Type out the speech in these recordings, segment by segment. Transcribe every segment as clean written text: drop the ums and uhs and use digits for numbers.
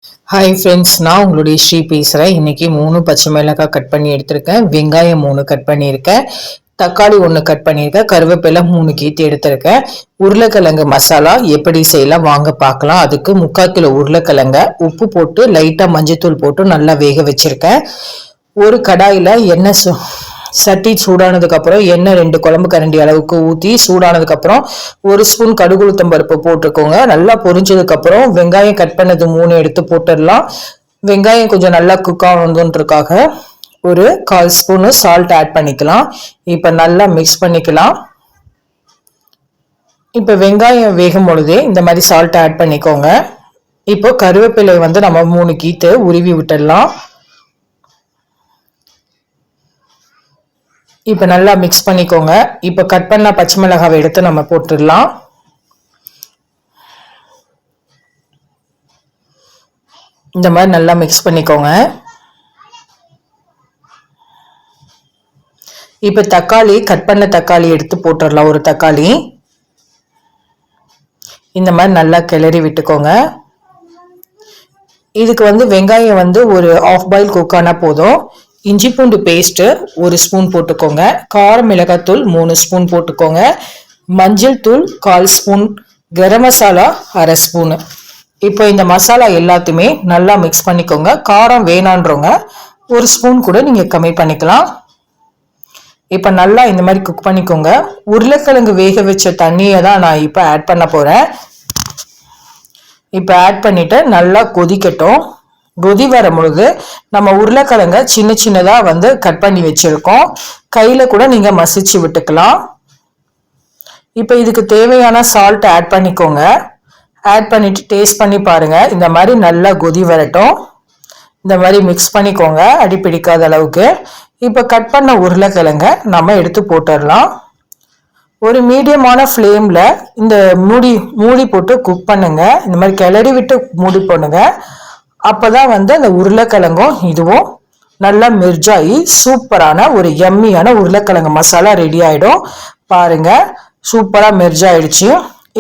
Hi friends, நான் உங்களுடைய ஸ்ரீ பேசுகிறேன். இன்றைக்கி 3 பச்சை மிளகாய் கட் பண்ணி எடுத்திருக்கேன். வெங்காயம் 3 கட் பண்ணியிருக்கேன். தக்காளி 1 கட் பண்ணியிருக்கேன். கருவேப்பிலை 3 கீத்து எடுத்திருக்கேன். உருளைக்கிழங்கு மசாலா எப்படி செய்யலாம் வாங்க பார்க்கலாம். அதுக்கு 3/4 கிலோ உருளைக்கிழங்க உப்பு போட்டு லைட்டாக மஞ்சத்தூள் போட்டு நல்லா வேக வச்சுருக்கேன். ஒரு கடாயில் எண்ணெய் சட்டி சூடானதுக்கு அப்புறம் எண்ணெய் 2 குழம்பு கரண்டி அளவுக்கு ஊற்றி சூடானதுக்கு அப்புறம் 1 ஸ்பூன் கடுகு உளுத்தம் பருப்பு போட்டுக்கோங்க. நல்லா பொரிஞ்சதுக்கு அப்புறம் வெங்காயம் கட் பண்ணது 3 எடுத்து போட்டுடலாம். வெங்காயம் கொஞ்சம் நல்லா குக் ஆகணுன்றதுக்காக ஒரு 1/4 ஸ்பூனு சால்ட் ஆட் பண்ணிக்கலாம். இப்போ நல்லா மிக்ஸ் பண்ணிக்கலாம். இப்போ வெங்காயம் வேகும் பொழுதே இந்த மாதிரி சால்ட் ஆட் பண்ணிக்கோங்க. இப்போ கருவேப்பிலை நம்ம 3 கீத்து உருவி விட்டுடலாம். இப்போ நல்லா மிக்ஸ் பண்ணிக்கோங்க. இப்போ கட் பண்ண பச்சை மிளகாவை எடுத்து நம்ம போட்டுடலாம். இந்த மாதிரி நல்லா மிக்ஸ் பண்ணிக்கோங்க. இப்போ தக்காளி கட் பண்ண தக்காளி எடுத்து போட்டுடலாம். ஒரு தக்காளி இந்த மாதிரி நல்லா கிளறி விட்டுக்கோங்க. இதுக்கு வெங்காயம் ஒரு ஆஃப் பாயில் குக் ஆனா போதும். இஞ்சி பூண்டு பேஸ்ட்டு 1 ஸ்பூன் போட்டுக்கோங்க. கார மிளகாத்தூள் 3 ஸ்பூன் போட்டுக்கோங்க. மஞ்சள் தூள் 1/4 ஸ்பூன். கரம் மசாலா 1/2 ஸ்பூனு. இப்போ இந்த மசாலா எல்லாத்தையுமே நல்லா மிக்ஸ் பண்ணிக்கோங்க. காரம் வேணான்றவங்க 1 ஸ்பூன் கூட நீங்கள் கம்மி பண்ணிக்கலாம். இப்போ நல்லா இந்த மாதிரி குக் பண்ணிக்கோங்க. உருளைக்கிழங்கு வேக வச்ச தண்ணியை தான் நான் இப்போ ஆட் பண்ண போகிறேன். இப்போ ஆட் பண்ணிவிட்டு நல்லா கொதிக்கட்டும். கொதி வரும் பொழுது நம்ம உருளைக்கிழங்க சின்ன சின்னதாக கட் பண்ணி வச்சுருக்கோம். கையில் கூட நீங்கள் மசிச்சு விட்டுக்கலாம். இப்போ இதுக்கு தேவையான சால்ட் ஆட் பண்ணிக்கோங்க. ஆட் பண்ணிவிட்டு டேஸ்ட் பண்ணி பாருங்கள். இந்த மாதிரி நல்லா கொதி வரட்டும். இந்த மாதிரி மிக்ஸ் பண்ணிக்கோங்க அடி பிடிக்காத அளவுக்கு. இப்போ கட் பண்ண உருளைக்கிழங்க நம்ம எடுத்து போட்டுடலாம். ஒரு மீடியமான ஃப்ளேமில் இந்த மூடி போட்டு குக் பண்ணுங்க. இந்த மாதிரி கிளறி விட்டு மூடி போடுங்க. அப்போதான் அந்த உருளைக்கிழங்கும் இதுவும் நல்லா மெர்ஜாகி சூப்பரான ஒரு எம்மியான உருளைக்கிழங்கு மசாலா ரெடி ஆகிடும். பாருங்க, சூப்பராக மெர்ஜாயிடுச்சு.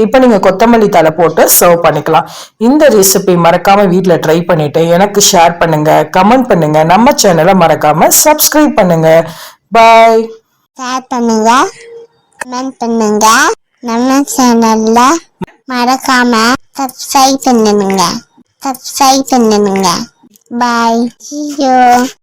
இப்போ நீங்கள் கொத்தமல்லி தழை போட்டு சர்வ் பண்ணிக்கலாம். இந்த ரெசிபி மறக்காமல் வீட்டில் ட்ரை பண்ணிவிட்டு எனக்கு ஷேர் பண்ணுங்கள், கமெண்ட் பண்ணுங்கள். நம்ம சேனலை மறக்காமல் சப்ஸ்கிரைப் பண்ணுங்கள். பாய். ஷேர் பண்ணுங்க, கமெண்ட் பண்ணுங்க. நம்ம சேனல்ல மறக்காம சப்ஸ்கிரைப் பண்ணுங்க. Bye. See you.